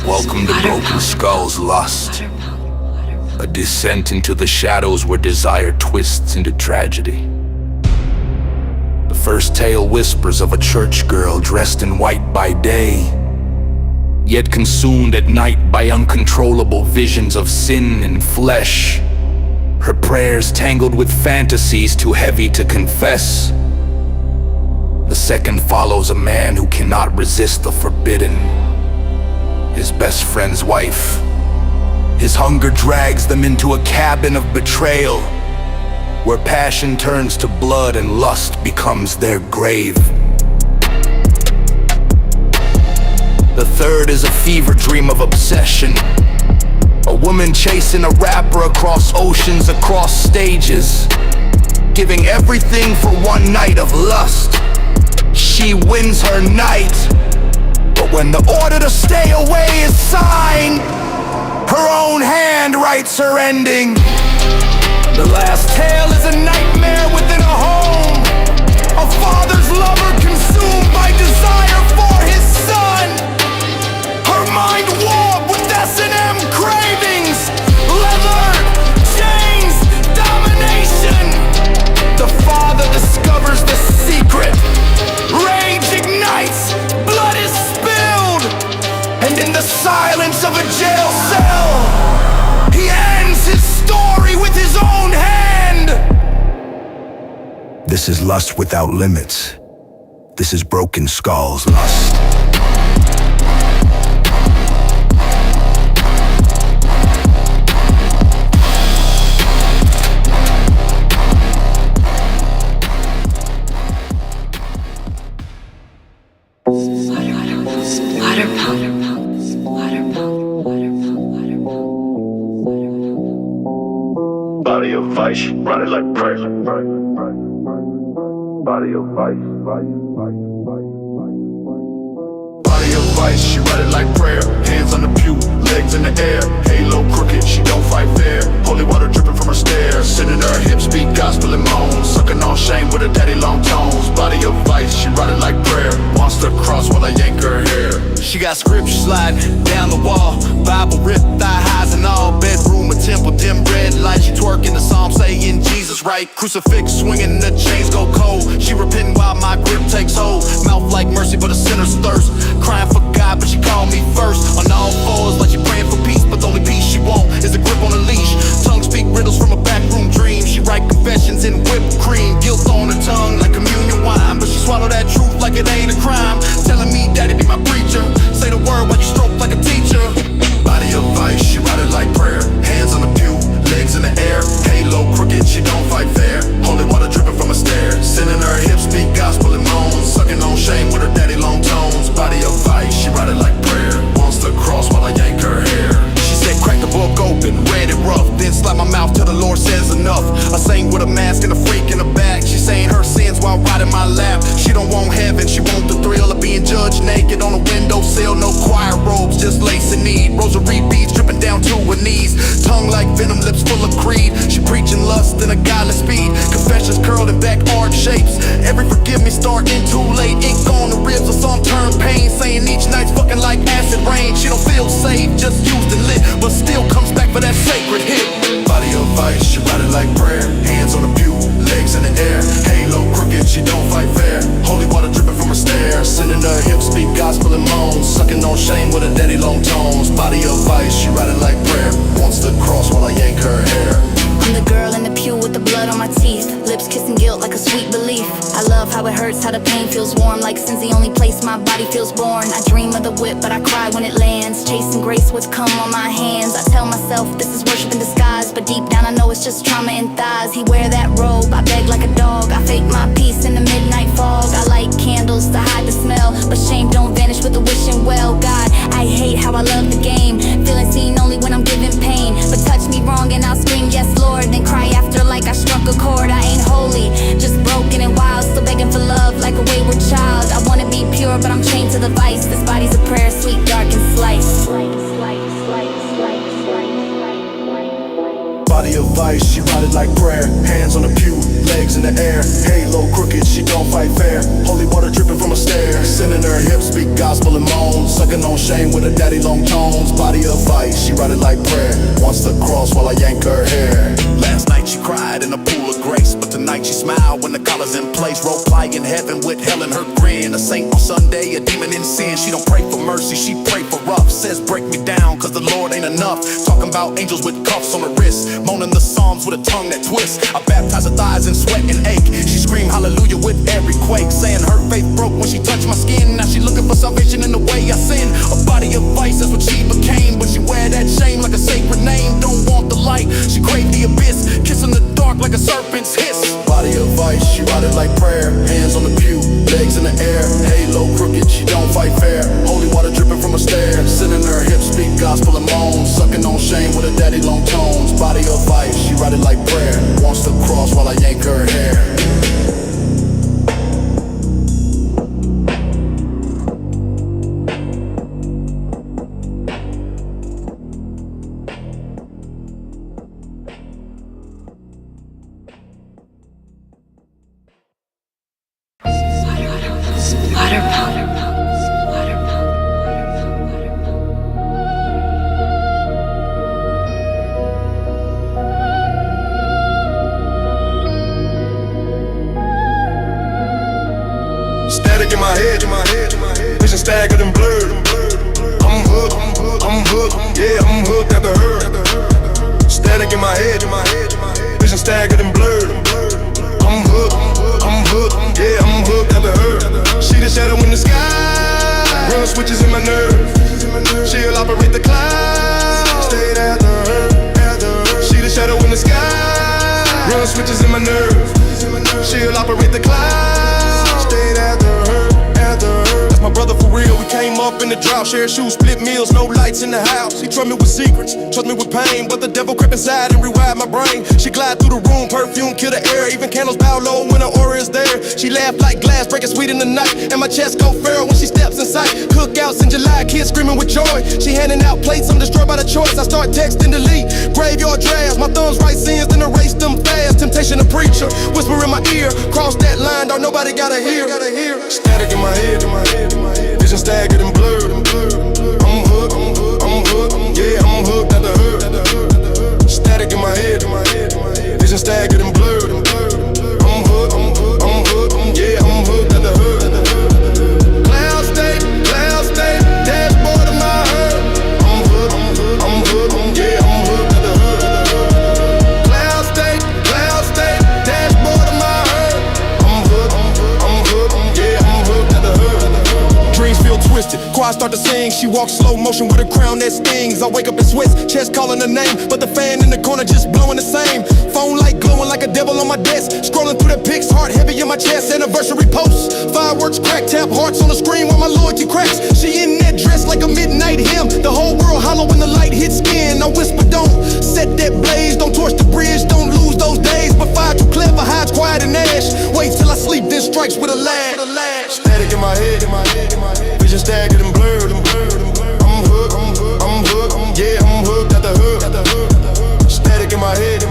Welcome to Broken Skull's Lust, a descent into the shadows where desire twists into tragedy. The first tale whispers of a church girl dressed in white by day, yet consumed at night by uncontrollable visions of sin and flesh. Her prayers tangled with fantasies too heavy to confess. The second follows a man who cannot resist the forbidden, his best friend's wife. His hunger drags them into a cabin of betrayal, where passion turns to blood and lust becomes their grave. The third is a fever dream of obsession, a woman chasing a rapper across oceans, across stages, giving everything for one night of lust. She wins her night, but when the order to stay away is signed, her own hand writes her ending. The last tale is a nightmare within a home, a father's lover consumed by desire for his son. Her mind warped with S&M cravings, leather, chains, domination. The father discovers the secret. Rage ignites, blood is spilled, and in the silence of a jail cell, he ends his story with his own hand. This is lust without limits. This is Broken Skull's lust. Body of Vise, run it like prayer. Body of Vise, body of Vise, she run it like prayer. Hands on the pew, legs in the air. Halo crooked, she don't fight fair. Holy water dripping from her stairs. Sitting her hips, beat gospel and moans. Sucking on shame with her daddy long tones. Body of Vise, she run it like prayer. Wants to cross while I yank her hair. She got scripture sliding down the wall, Bible ripped, thigh highs and all. Bedroom, a temple, dim red light. She twerking the psalm, saying Jesus right. Crucifix swinging, the chains go cold. She repenting while my grip takes hold. Mouth like mercy, but a sinner's thirst. Crying for God, but she called me first. On all fours, like she praying for peace, but the only peace she want is a grip on a leash. Tongue speak riddles from a backroom dream. She write confessions in whipped cream. Guilt on her tongue like communion wine, but she swallow that truth like it ain't a crime. Telling me daddy be my preacher. Say the word while you stroke like a teacher. Body of Vise, she ride it like prayer. Hands on the pew, legs in the air. Halo crooked, she don't fight fair. Holy water dripping from a stair. Sending her hips, speak gospel and moans. Sucking on shame with her daddy long tones. Body of Vise, she ride it like prayer. Wants to cross while I yank her hair. She said crack the book open, read it rough, then slap my mouth till the Lord says enough. I sang with a mask and a freak in the back. She saying her sins while riding my lap. She don't want heaven, she want the thrill of being judged naked on a windowsill. No choir robes, just lace and need. Rosary beads dripping down to her knees. Tongue like venom, lips full of creed. She preaching lust in a godless speed. Confessions curled in back arch shapes. Every forgive me starting too late. Ink on the ribs, or some turn pain. Saying each night's fucking like acid rain. She don't feel safe, just used and lit, but still comes back for that sacred hit. Body of Vise, she ride it like prayer. Hands on the pew, legs in the air. Halo crooked, she don't fight fair. Holy water dripping from her stairs. Sending her hips, speak gospel and moans. Sucking on shame with her daddy long tones. Body of Vise, she ride it like prayer. Wants to cross while I yank her hair. I'm the girl in the pew with the blood on my teeth. Lips kissing guilt like a sweet belief. I love how it hurts, how the pain feels warm. Like sin's the only place my body feels born. I dream of the whip, but I cry when it lands. Chasing grace, what's come on my hands. I tell myself this is worship in disguise, but deep down I know it's just trauma in thighs. He wear that robe, I beg like a dog. I fake my peace in the midnight fog. I light candles to hide the smell, but shame don't vanish with the wishing well. God, I hate how I love the game. Feeling seen only when I'm giving pain. But touch me wrong and I'll scream yes Lord, then cry after like I struck a chord. I ain't holy, just broken and wild, still begging for love like a wayward child. I wanna be pure, but I'm chained to the vice. This body's a prayer, sweet, dark, and sliced. Body of Vise, she ride it like prayer. Hands on the pew, legs legs in the air. Halo crooked, she don't fight fair. Holy water dripping from her stare. Sending her hips, speak gospel and moans. Sucking on shame with her daddy long tones. Body of Vise, she ride it like prayer. Wants to cross while I yank her hair. Last night she cried in a pool of grace, but tonight she smiled when the collar's in place. Role play in heaven with hell in her grin. A saint on Sunday, a demon in sin. She don't pray for mercy, she pray for rough. Says break me down, cause the Lord ain't enough. Talking about angels with cuffs on her wrist. Moaning the psalms with a tongue that twists. I baptize her thighs in sweat and ache. She screamed hallelujah with every quake, saying her faith broke when she touched my skin. Now she looking for salvation in the way I sin. A body of vice, that's what she became. But she wear that shame like a sacred name. Don't want the light, she crave the abyss. Kissing the dark like a serpent's hiss. Body of Vise, she ride it like prayer. Hands on the pew, legs in the air. Halo crooked, she don't fight fair. Holy water dripping from her stare. Sending her hips, speak gospel and moans. Sucking on shame with her daddy long tones. Body of Vise, she ride it like prayer. Wants to cross while I yank her hair. Static in my head, vision staggered and blurred. I'm hooked, yeah, I'm hooked after her. Static in my head, vision staggered and blurred. I'm hooked, yeah, I'm hooked after her. See the shadow in the sky, run switches in my nerves. She'll operate the clouds, stayed after her. See the shadow in the sky, run switches in my nerves. She'll operate the clouds, stayed after her. That's my brother for real, we came up in the drought. Shared shoes, split meals, no lights in the house. He trust me with secrets, trust me with pain. But the devil crept inside and rewired my brain. She glide through the room, perfume, kill the air. Even candles bow low when her aura is there. She laughed like glass, breaking sweet in the night. And my chest go feral when she steps in sight. Cookouts in July, kids screaming with joy. She handing out plates, I'm destroyed by the choice. I start texting, delete, graveyard drafts. My thumbs write sins, then erase them fast. Temptation to preacher, whisper in my ear. Cross that line, dog, nobody gotta hear. Static in my head, vision staggered and blurred. I'm hooked, yeah, I'm hooked after her. Static in my head, vision staggered and blurred. I'm hooked, yeah, I'm hooked after her. Cloud state, dashboard of my heart. I'm hooked, yeah, I'm hooked after her. Cloud state, dashboard of my heart. I'm hooked, yeah, I'm hooked after her. Dreams feel twisted, choir start to sing. She walks slow motion with a crown that stings. I wake up in sweats, chest calling her name, but the fan in the corner just blowing the same. Phone light glowing like a devil on my desk. Scrolling through the pics, heart heavy in my chest. Anniversary posts, fireworks crack, tap hearts on the screen while my loyalty cracks. She in that dress like a midnight hymn. The whole world hollow when the light hits skin. I whisper, don't set that blaze, don't torch the bridge, don't lose those days. But fire too clever, hides quiet and ash. Wait till I sleep, then strikes with a lag. Static in my head, vision staggered and blurred. I'm hooked, yeah, I'm hooked after her. Static in my head,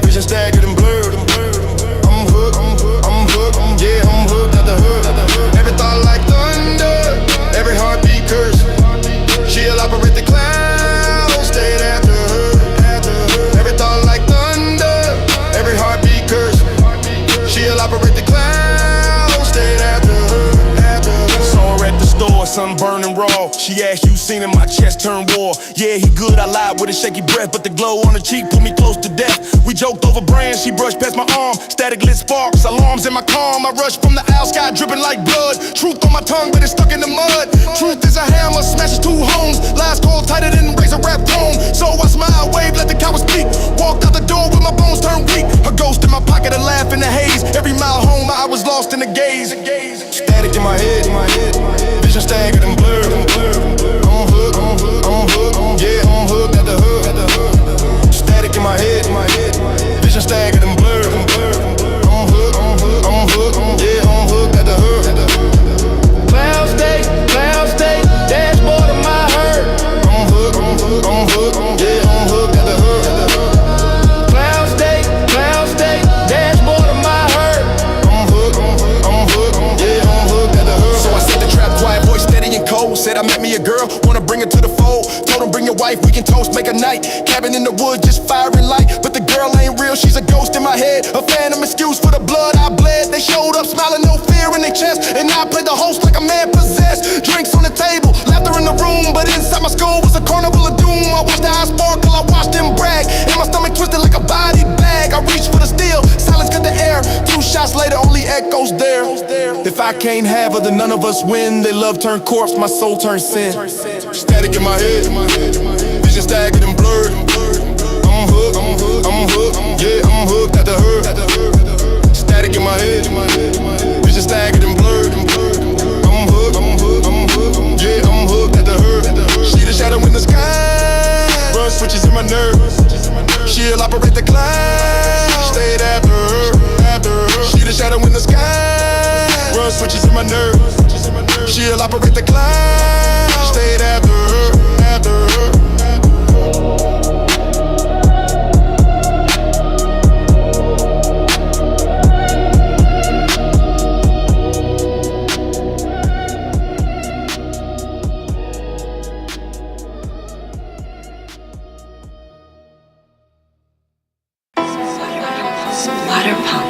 vision staggered and blurred. I'm hooked, yeah, I'm hooked after her. Every thought like thunder, every heartbeat curse. She'll operate the clouds, stayed after her. Every thought like thunder, every heartbeat curse. She'll operate the clouds, stayed after her. Saw her at the store, sunburned and raw. She asked, you seen him, my chest turned war. Yeah, he good, I lied with a shaky breath, but the glow on her cheek put me close to death. We joked over brands, she brushed past my arm. Static lit sparks, alarms in my calm. I rushed from the owl sky, dripping like blood. Truth on my tongue, but it's stuck in the mud. Truth is a hammer, smashes two homes. Lies cold, tighter than razor wrap cone. So I smile, wave, let the cowards speak. Walked out the door with my bones turned weak. A ghost in my pocket, a laugh in the haze. Every mile home, I was lost in the gaze. Static in my head, vision staggered and blurred. I'm hooked, yeah, I'm hooked after her. Static in my head, vision staggered and blurred. I'm hooked, yeah, I'm hooked after her. Cloud state, dashboard of my heart. I'm hooked, yeah, I'm hooked after her. Cloud state, dashboard of my heart. wanna bring her to the fold. Told him bring your wife, we can toast, make a night. Cabin in the woods, just firing light. But the girl ain't real, she's a ghost in my head. A phantom excuse for the blood I bled. They showed up smiling, no fear in their chest. And I played the host like a man possessed. Drinks on the table, laughter in the room. But inside my skull was a carnival of doom. I watched the eyes sparkle, I watched them brag. And my stomach twisted like a body bag. I reached for the steel, silence cut the air. 2 shots later, only echoes there. If I can't have her, then none of us win. They love turn corpse, my soul turn sin. Static in my head, vision staggered and blurred. I'm hooked, yeah, I'm hooked after her. Static in my head, vision staggered and blurred. I'm hooked, yeah, I'm hooked after her. See the shadow in the sky, run switches in my nerves. She'll operate the cloud, stayed after her. See the shadow in the sky, run switches in my nerves. She'll operate the cloud, stayed after her, after her. Water pump.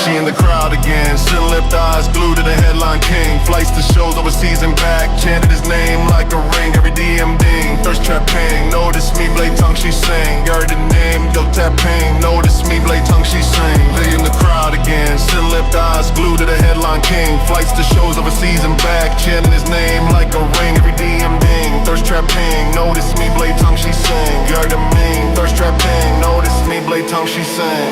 She in the crowd again, sin-lipped eyes glued to the headline king. Flights to shows overseas and back, chanted his name like a ring. Every DM ding, thirst trap ping. Notice me, blade tongue she sing. Heard the name, yo tap ping. Notice me, blade tongue she sing. They in the crowd again, sin-lipped eyes glued to the headline king. Flights to shows overseas and back, chanting his name like a ring. Every DM ding, thirst trap ping. Notice me, blade tongue she sing. Heard the name, thirst trap ping. Notice me, blade tongue she sing.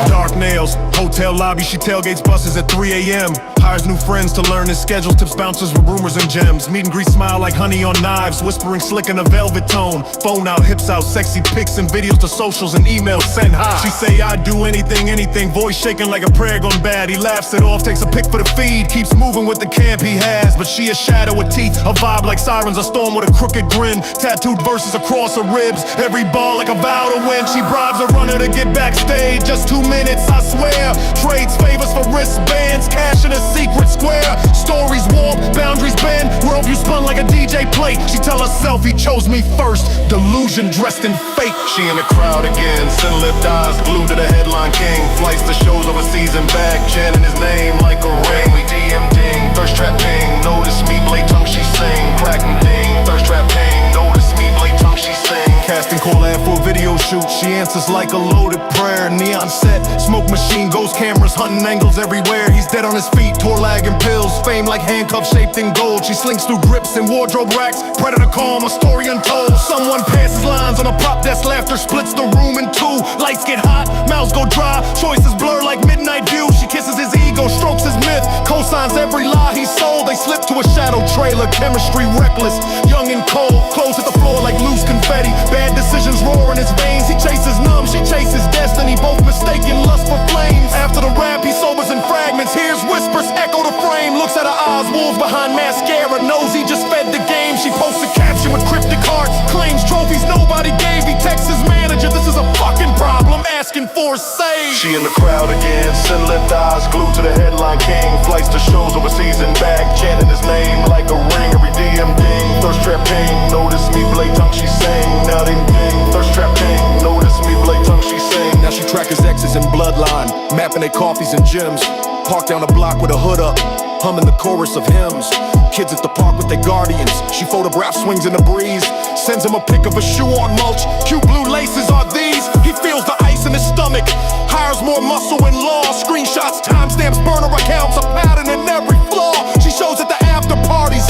Dark nails, hotel lobby, she tailgates buses at 3 a.m. Hires new friends to learn his schedule, tips bouncers with rumors and gems. Meet and greet smile like honey on knives, whispering slick in a velvet tone. Phone out, hips out, sexy pics and videos to socials and emails send high. She say I'd do anything, voice shaking like a prayer gone bad. He laughs it off, takes a pic for the feed, keeps moving with the camp he has. But she a shadow with teeth, a vibe like sirens, a storm with a crooked grin. Tattooed verses across her ribs, every ball like a vow to win. She bribes a runner to get backstage, just 2 minutes, I swear. Trades favors for wristbands, cash in a secret square. Stories warp, boundaries bend, worldview spun like a DJ plate. She tell herself he chose me first, delusion dressed in fake. She in the crowd again, sin-lipped eyes glued to the headline king. Flights to shows overseas and back, chanting his name like a ring. We DM ding, thirst trap ping. Notice me, blade tongue she sing. Crack and ding, thirst trap ping. Notice me, blade tongue she sing. Casting call ad for a video shoot, she answers like a loaded prayer. Neon set, smoke machine, ghost cameras, hunting angles everywhere. He's dead on his feet, tore lag and pills. Fame like handcuffs shaped in gold. She slinks through grips and wardrobe racks. Predator calm, a story untold. Someone passes lines on a prop desk, laughter splits the room in two. Lights get hot, mouths go dry, choices blur like midnight view. She kisses his ego, strokes his myth, co-signs every lie he sold. They slip to a shadow trailer, chemistry reckless, young and cold. Clothes hit the floor like loose confetti, bad decisions roar in his veins. He chases numb, she chases destiny, both mistaken lust for flames. After the rap, he sobers in fragments, hears whispers echo the frame. Looks at her eyes, wolves behind mascara, knows he just fed the game. She posts a caption with cryptic hearts, claims trophies nobody gave. He texts his manager, this is a fucking problem, asking for a save. She in the crowd again, sin-lipped eyes glued to the headline king. Flights to shows overseas and back, chanting his name like a ring. Every DM ding, thirst trap ping. Notice me, blade tongue she sing. Now they ding, thirst trap ping. Notice me, blade tongue she sing. Now she track his exes in bloodline, mapping their coffees and gyms. Park down the block with a hood up, humming the chorus of hymns. Kids at the park with their guardians, she photographs swings in the breeze. Sends him a pic of a shoe on mulch, cute blue laces are these. He feels the ice in his stomach, hires more muscle and law. Screenshots, timestamps, burner accounts, a pattern in every flaw. She shows at the after parties,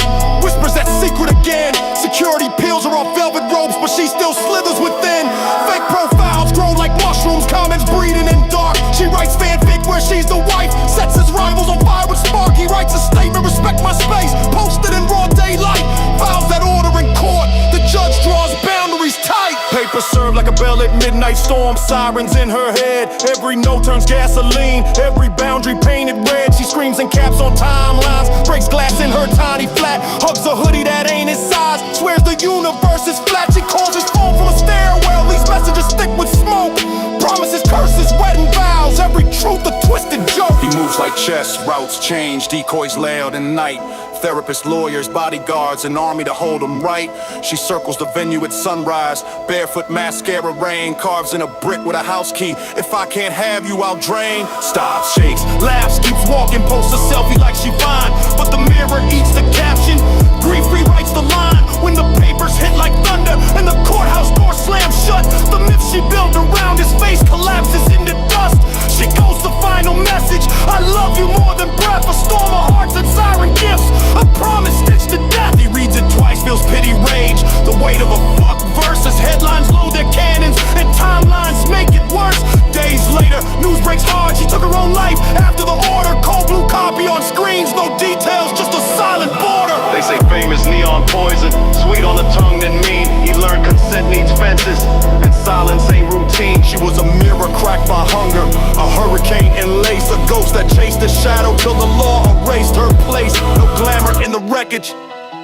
whispers that secret again. Security peels her off velvet ropes, but she still slithers within. Fake profiles grow like mushrooms, comments breeding in dark. She writes fanfic where she's the wife, sets his rivals on fire with spark. He writes a statement, respect my space, posted in raw daylight. Files that order in court, the judge draws boundaries tight. Paper served like a bell like midnight storm, sirens in her head. Every note turns gasoline, every boundary painted red. She screams in caps on timelines, breaks glass in her tiny flat, hugs a hoodie that ain't his size, swears the universe is flat. She calls his phone from a stairwell, these messages thick with smoke, promises, curses, wedding vows, every truth a twisted joke. He moves like chess, routes change, decoys lay out in night. Therapists, lawyers, bodyguards, an army to hold him right. She circles the venue at sunrise, barefoot mascara rain, carves in a brick with a house key. If I can't have you, I'll drain. Stops, shakes, laughs, keeps walking, posts a selfie like she fine, but the mirror eats the caption. Grief rewrites the line when the papers hit like thunder and the courthouse door slams shut. The myth she built around his face collapses into dust. She goes the final message: I love you more than breath. A storm of hearts and siren gifts, a promise stitched to death. He reads it twice, feels pity, rage, the weight of a fuck verse. As headlines load their cannons and timelines make it worse. Days later, news breaks hard, she took her own life after the order. Cold blue copy on screens, no details, just a silent border. They say fame is neon poison, sweet on the tongue than mean. He learned consent needs fences, and silence ain't routine. She was a mirror cracked by hunger, a hurricane in lace, a ghost that chased the shadow till the law erased her place. No glamour in the wreckage,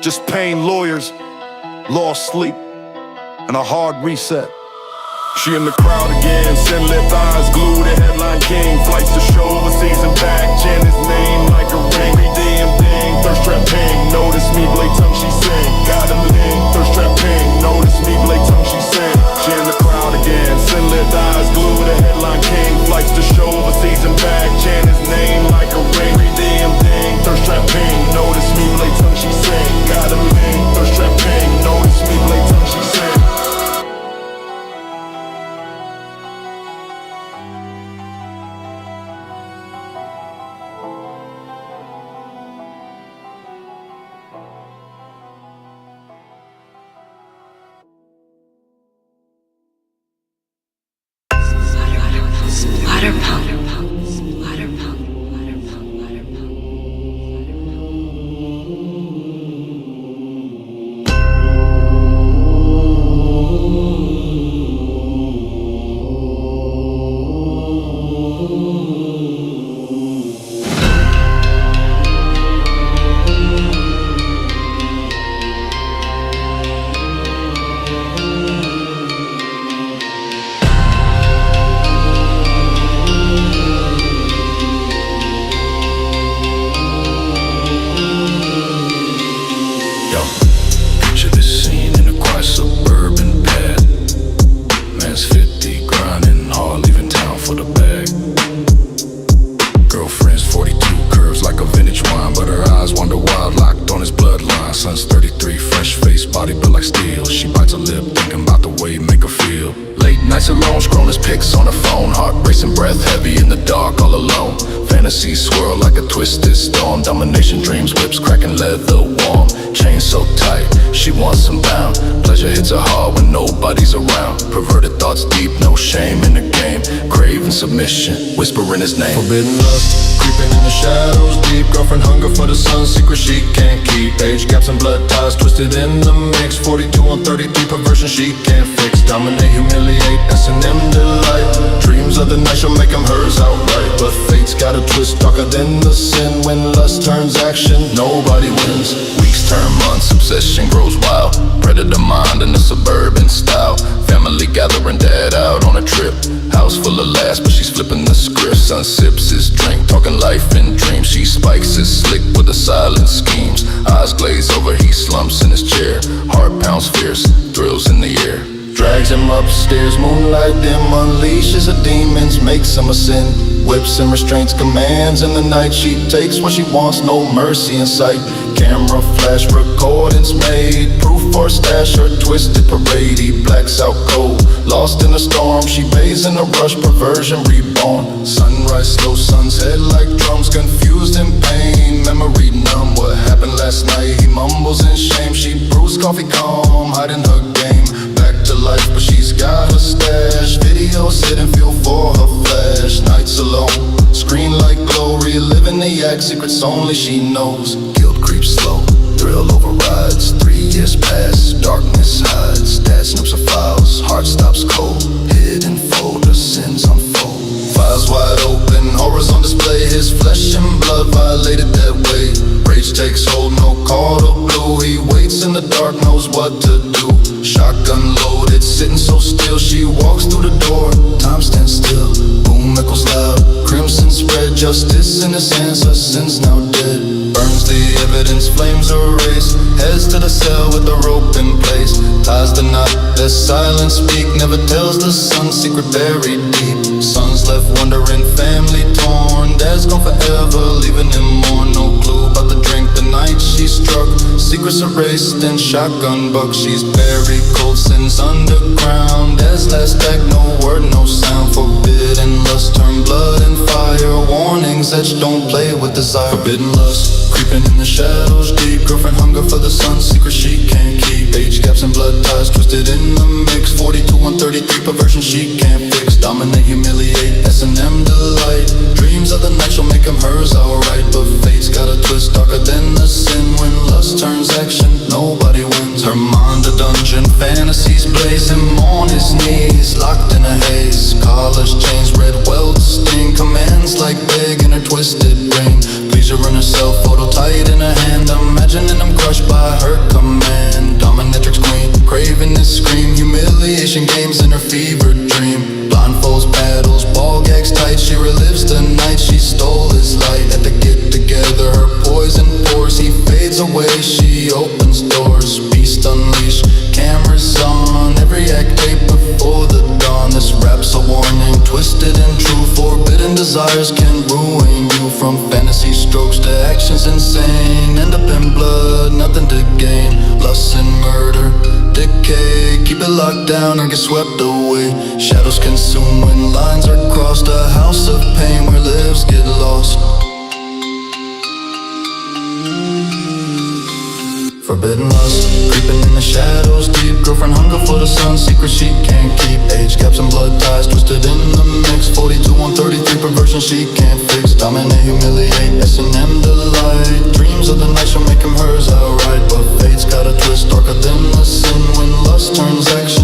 just pain, lawyers, lost sleep, and a hard reset. She in the crowd again, sin-lit eyes, glued to headline king. Flights to show overseas and back, chant his name like a ring. Redeem ding, thirst trap ping, notice me, blade tongue she sing. Got a ling, thirst trap ping, notice me, blade tongue she sing. She in the crowd again, sin-lit eyes, glued to headline king. Flights to show overseas and back, chant his name like a ring. Redeem ding, thirst trap ping, notice me, blade tongue she sing. Got a ling, thirst trap ping, notice me, blade tongue she sing. Fantasies swirl like a twisted storm. Domination dreams, whips cracking leather warm. Chain so tight, she wants them bound. Pleasure hits her hard when nobody's around. Perverted thoughts deep, no shame in the game. Craving submission, whispering his name. Forbidden lust, creeping in the shadows deep. Girlfriend hunger for the sun, secret she can't keep. Age gaps and blood ties twisted in the mix. 42 on 33, perversion she can't fix. Dominate, humiliate, S&M delight. Dreams of the night she'll make them hers outright. But fate's got a twist darker than the sin. When lust turns action, nobody wins. Weeks turn months, obsession grows wild. Predator mind in a suburban style. Family gathering, dad out on a trip. House full of laughs, but she's flipping the script. Son sips his drink, talking life in dreams. She spikes his slick with the silent schemes. Eyes glaze over, he slumps in his chair. Heart pounds fierce, thrills in the air. Drags him upstairs, moonlight dim, unleashes her demons, makes him a sin. Whips and restraints, commands in the night. She takes what she wants, no mercy in sight. Camera flash, recordings made. Proof for stash, her twisted parade. He blacks out cold, lost in a storm. She bathes in a rush, perversion reborn. Sunrise, slow, sun's head like drums. Confused in pain, memory numb. What happened last night, he mumbles in shame. She brews coffee calm, hiding her game. To life, but she's got her stash. Videos hidden, feel for her flash. Nights alone, screen like glow. Reliving the act, secrets only she knows. Guilt creeps slow, thrill overrides. 3 years pass, darkness hides. Dad snips her files. house, heart stops cold. Hidden folder, sins unfold. Files wide open, horrors on display. His flesh and blood violated that way. Rage takes hold, no call to blue. He waits in the dark, knows what to do. Shotgun loaded, sitting so still. She walks through the door, time stands still. Boom echoes loud, crimson spread. Justice in his hands, her sins now dead. Burns the evidence, flames erase. Heads to the cell with the rope in place. Ties the knot, their silence speak. Never tells the son's secret buried deep. Sons left wondering, family torn. Dad's gone forever, leaving him mourn. No clue about the drink the night she struck. Secrets erased and shotgun buck. She's buried, cold sins underground. Dad's last act, no word, no sound. Forbidden lust, turn blood and fire. Warnings etched, don't play with desire. Forbidden lust, creeping in the shadows deep. Girlfriend hunger for the sun's secret she can't keep. Age gaps and blood ties twisted in the mix. 42, 133, perversion she can't fix. Dominate, humiliate, S&M delight. Dreams of the night she'll make them hers, alright. But fate's got a twist darker than the sin. When lust turns action, nobody wins. Her mind a dungeon, fantasies blaze. Him on his knees, locked in a haze. Collars, chains, red welts sting. Commands like begging her twisted brain. Pleasure in herself, photo tight in her hand. Imagining I'm crushed by her command. Dominatrix queen, craving this scream. Humiliation games in her fever dream. Blindfolds, paddles, ball gags tight. She relives the night she stole his light. At the get together, her poison pours. He fades away, she opens doors. Beast unleashed, cameras on. Every act tape before the dawn. This rap's a warning, twisted and true. Forbidden desires can ruin you. From fantasy strokes to actions insane. End up in blood, nothing to gain. Lust and murder, decay. Keep it locked down or get swept away. Shadows consume when lines are crossed. A house of pain where lives get lost. Forbidden lust, creeping in the shadows deep. Girlfriend hunger for the sun's secret she can't keep. Age gaps and blood ties twisted in the mix. 42, 133, perversion she can't fix. Dominate, humiliate, S&M delight. Dreams of the night she'll make him hers outright. But fate's got a twist darker than the sin. When lust turns action,